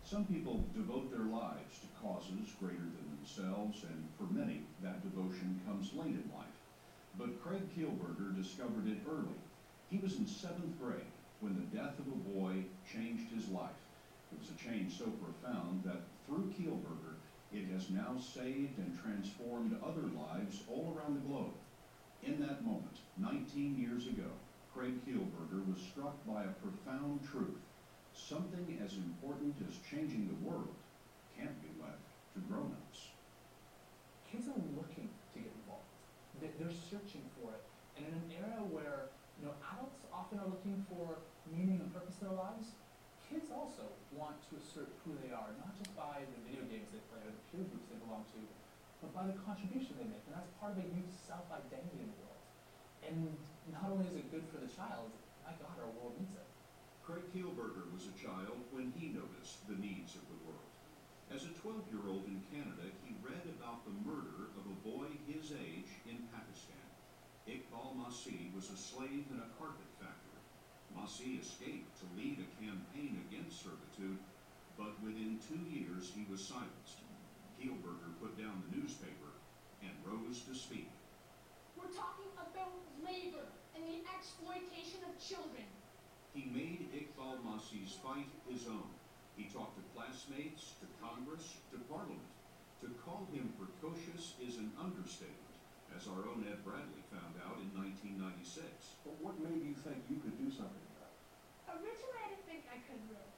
Some people devote their lives to causes greater than themselves, and for many, that devotion comes late in life. But Craig Kielburger discovered it early. He was in 7th grade when the death of a boy changed his life. It was a change so profound that through Kielburger, it has now saved and transformed other lives all around the globe. In that moment, 19 years ago, Craig Kielburger was struck by a profound truth. Something as important as changing the world can't be left to grown-ups. Kids are looking to get involved. They're searching for it. And in an era where adults often are looking for meaning and purpose in their lives, kids also want to assert who they are, not just by the video games they play or the peer groups they belong to, but by the contribution they make. And that's part of a youth's self-identity in the world. And not only is it good for the child, my God, our world needs it. Craig Kielburger was a child when he noticed the needs of the world. As a 12-year-old in Canada, he read about the murder of a boy his age in Pakistan. Iqbal Masih was a slave in a carpet factory. Masih escaped to lead a campaign against servitude, but within 2 years he was silenced. Kielburger put down the newspaper and rose to speak. We're talking about labor and the exploitation of children. He made Iqbal Masih's fight his own. He talked to classmates, to Congress, to Parliament. To call him precocious is an understatement, as our own Ed Bradley found out in 1996. But what made you think you could do something about it? Originally, I didn't think I could really,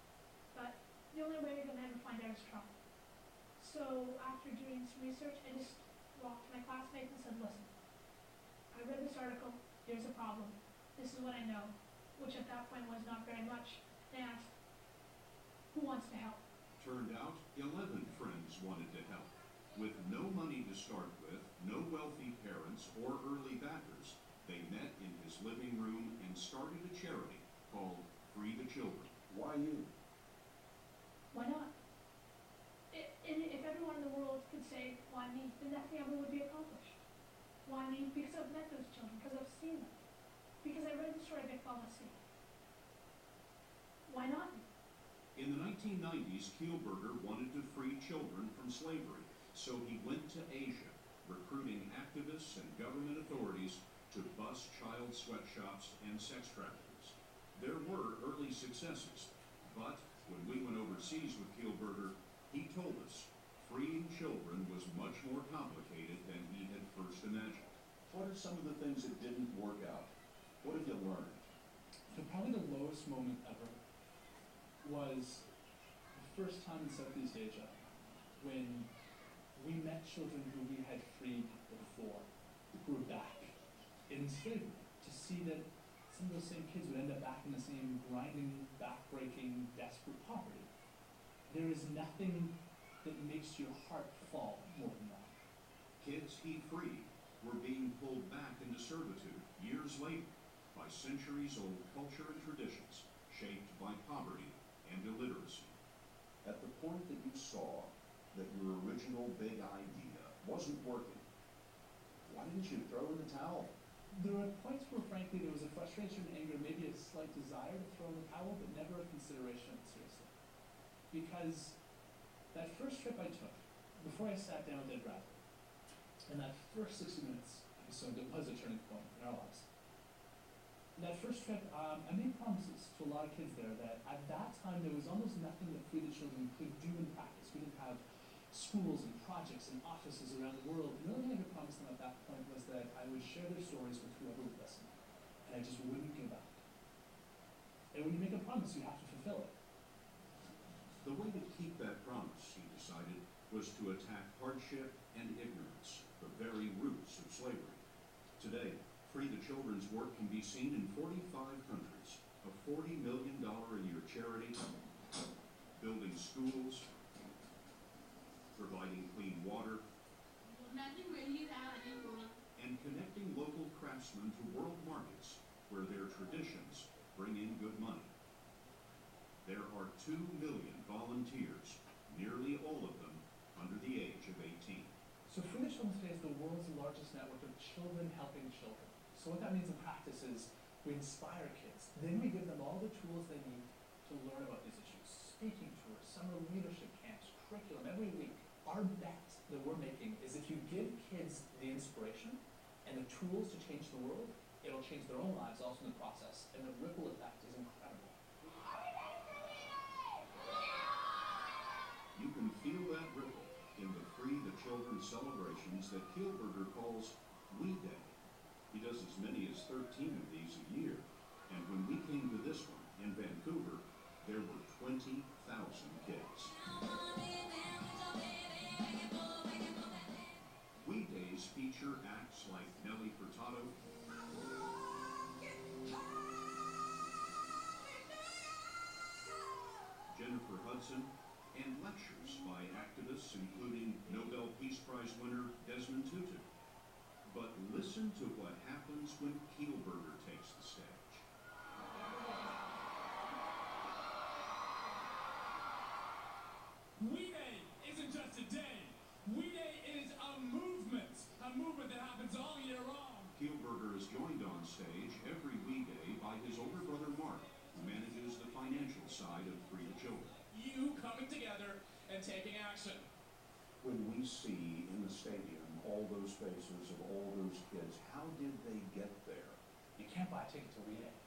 but the only way you're going to ever find out is trouble. So after doing some research, I just walked to my classmates and said, listen, I read this article, there's a problem, this is what I know, which at that point was not very much. They asked, who wants to help? Turned out 11 friends wanted to help. With no money to start with, no wealthy parents or early backers, they met in his living room and started a charity called Free the Children. Why you? Why not? If everyone in the world could say, why me, then nothing ever would be accomplished. Why me? Because I've met those children, because I've seen them. Because I read the story of Iqbal Masih. Why not me? In the 1990s, Kielburger wanted to free children from slavery, so he went to Asia, recruiting activists and government authorities to bust child sweatshops and sex traffickers. There were early successes, but when we went overseas with Kielburger, he told us freeing children was much more complicated than he had first imagined. What are some of the things that didn't work out? What have you learned? So probably the lowest moment ever was the first time in Southeast Asia when we met children who we had freed before, who were back in slavery, to see that some of those same kids would end up back in the same grinding, back-breaking, desperate poverty. There is nothing that makes your heart fall more than that. Kids he freed were being pulled back into servitude years later by centuries-old culture and traditions shaped by poverty and illiteracy. At the point that you saw that your original big idea wasn't working, why didn't you throw in the towel? There were points where, frankly, there was a frustration, anger, maybe a slight desire to throw in the towel, but never a consideration of it seriously. Because that first trip I took, before I sat down with Ed Bradley, and that first 60 minutes episode that was a turning point in our lives, that first trip, I made promises to a lot of kids there that at that time there was almost nothing that Free the Children could do in practice. We didn't have schools and projects and offices around the world. And the only thing I could promise them at that point was that I would share their stories with whoever would listen. And I just wouldn't give up. And when you make a promise, you have to fulfill it. The way to keep that promise, he decided, was to attack hardship and ignorance, the very roots of slavery. Today, Free the Children's work can be seen in 45 countries, a $40 million a year charity, building schools, providing clean water, and connecting local craftsmen to world markets where their traditions bring in good money. There are 2 million volunteers, nearly all of them under the age of 18. So Free the Children today is the world's largest network of children helping children. So what that means in practice is we inspire kids. Then we give them all the tools they need to learn about these issues. Speaking tours, summer summer leadership camps, curriculum every week. Our bet that we're making is if you give kids the inspiration and the tools to change the world, it'll change their own lives also in the process, and the ripple effect is incredible. You can feel that ripple in the Free the Children celebrations that Kielburger calls We Day. He does as many as 13 of these a year, and when we came to this one in Vancouver, there were 20,000 kids. We Days feature acts like Nelly Furtado, Jennifer Hudson, and lectures by activists including Nobel Peace Prize winner Desmond Tutu. But listen to what happens when Kielburger takes the stage. We Day isn't just a day. We Day is a movement that happens all year long. Kielburger is joined on stage every We Day by his older brother Mark, who manages the financial side of Free the Children. You coming together and taking action. When we see in the stadium all those faces of all those kids, how did they get there? You can't buy a ticket to We Day.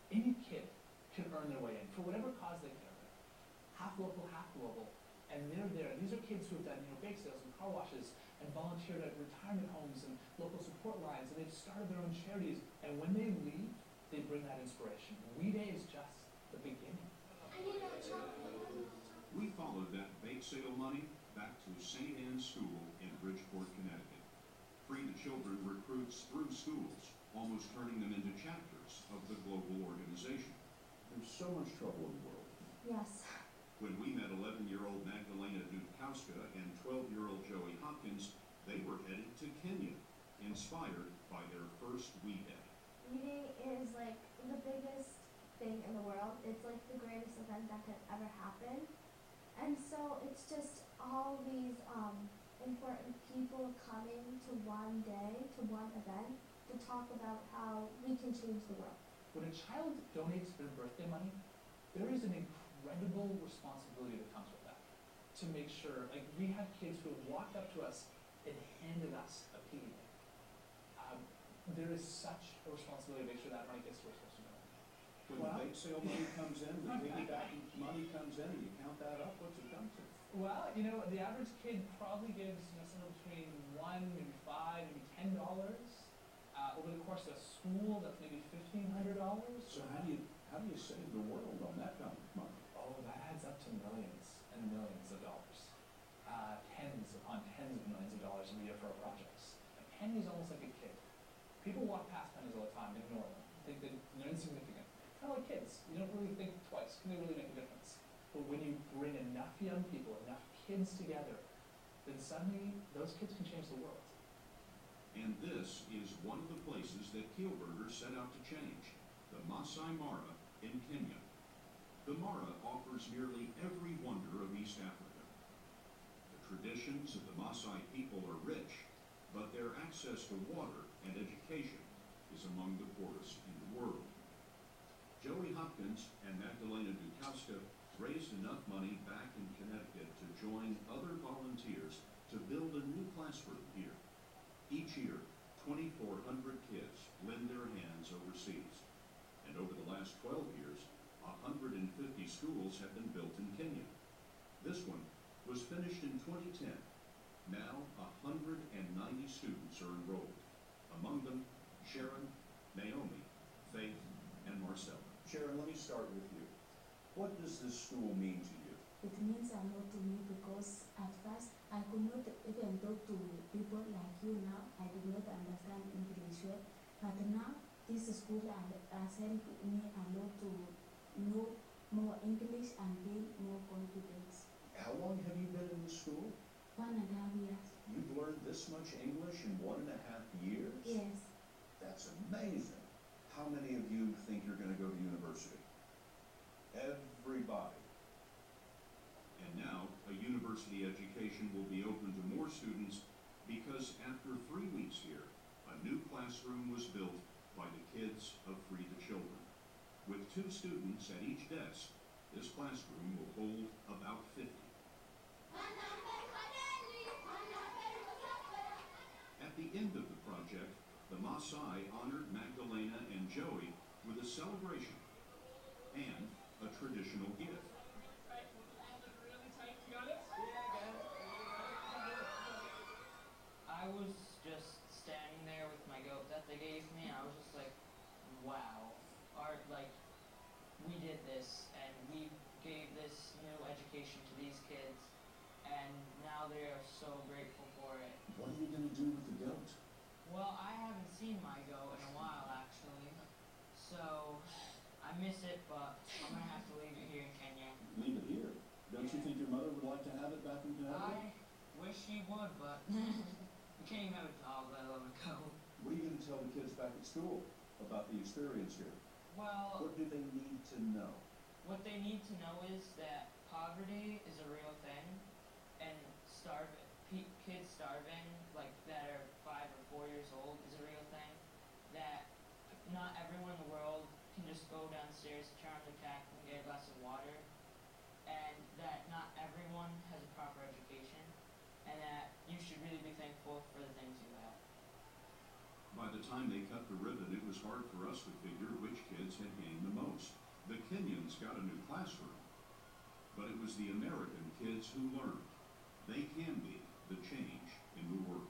Any kid can earn their way in for whatever cause they care about. Half local, half global. And they're there. These are kids who have done, bake sales and car washes and volunteered at retirement homes and local support lines, and they've started their own charities. And when they leave, they bring that inspiration. We Day is just the beginning. We followed that bake sale money back to St. Anne's School in Bridgeport, Connecticut. Free the Children recruits through schools, almost turning them into chapters of the global organization. There's so much trouble in the world. Yes. When we met 11-year-old Magdalena Dudkowska and 12-year-old Joey Hopkins, they were headed to Kenya, inspired by their first We Day. Reading is like the biggest thing in the world. It's like the greatest event that could ever happen. And so it's just all these important people coming to one day, to one event, to talk about how we can change the world. When a child donates their birthday money, there is an incredible responsibility that comes with that. To make sure, like we have kids who have walked up to us and handed us a piggy bank. There is such a responsibility to make sure that money gets to where it's supposed to go. When the bake sale money comes in, the piggyback money comes in, and you count that up, what's it come to? Well, the average kid probably gives somewhere between $1, maybe $5, maybe $10. Over the course of a school, that's maybe $1,500. So how do you save the world on that kind of money? Oh, that adds up to millions and millions of dollars. Tens upon tens of millions of dollars a year for our projects. A penny is almost like a kid. People walk past pennies all the time, ignore them, think that they're insignificant. Kind of like kids. You don't really think twice. Can they really make a difference? But when you bring enough young people, enough kids together, then suddenly those kids can change the world. And this is one of the places that Kielburger set out to change, the Masai Mara in Kenya. The Mara offers nearly every wonder of East Africa. The traditions of the Maasai people are rich, but their access to water and education is among the poorest in the world. Joey Hopkins and Magdalena Dudkowska raised enough money back in Connecticut to join other volunteers to build a new classroom here. Each year, 2,400 kids lend their hands overseas. And over the last 12 years, 150 schools have been built in Kenya. This one was finished in 2010. Now, 190 students are enrolled. Among them, Sharon, Naomi, Faith, and Marcella. Sharon, let me start with you. What does this school mean to you? It means a lot to me because at first I could not even talk to people like you now. I did not understand English well. But now this school has helped me a lot to know more English and gain more confidence. How long have you been in the school? 1.5 years. You've learned this much English in 1.5 years? Yes. That's amazing. How many of you think you're going to go to university? Everybody. And now, a university education will be open to more students because after 3 weeks here, a new classroom was built by the kids of Free the Children. With 2 students at each desk, this classroom will hold about 50. Maasai honored Magdalena and Joey with a celebration and a traditional gift. I was just standing there with my goat that they gave me, and I was just like, wow. We did this, and we gave this new education to these kids, and now they are so grateful for it. What are you gonna do with the goat? Well, I haven't seen my goat in a while, actually, so I miss it, but I'm gonna have to leave it here in Kenya. Leave it here. Don't you think your mother would like to have it back in Connecticut? I wish she would, but you can't even have a dog, let alone a goat. What are you gonna tell the kids back at school about the experience here? Well, What do they need to know? what they need to know is that poverty is a real thing, and kids starving, like that are 5 or 4 years old, is a real thing. That not everyone in the world can just go downstairs, turn on the tap, and get a glass of water, and that not everyone has a proper education, and that you should really be thankful for the things you have. By the time they cut the ribbon, it was hard for us to figure which kids had gained the most. The Kenyans got a new classroom, but it was the American kids who learned. They can be the change in the world.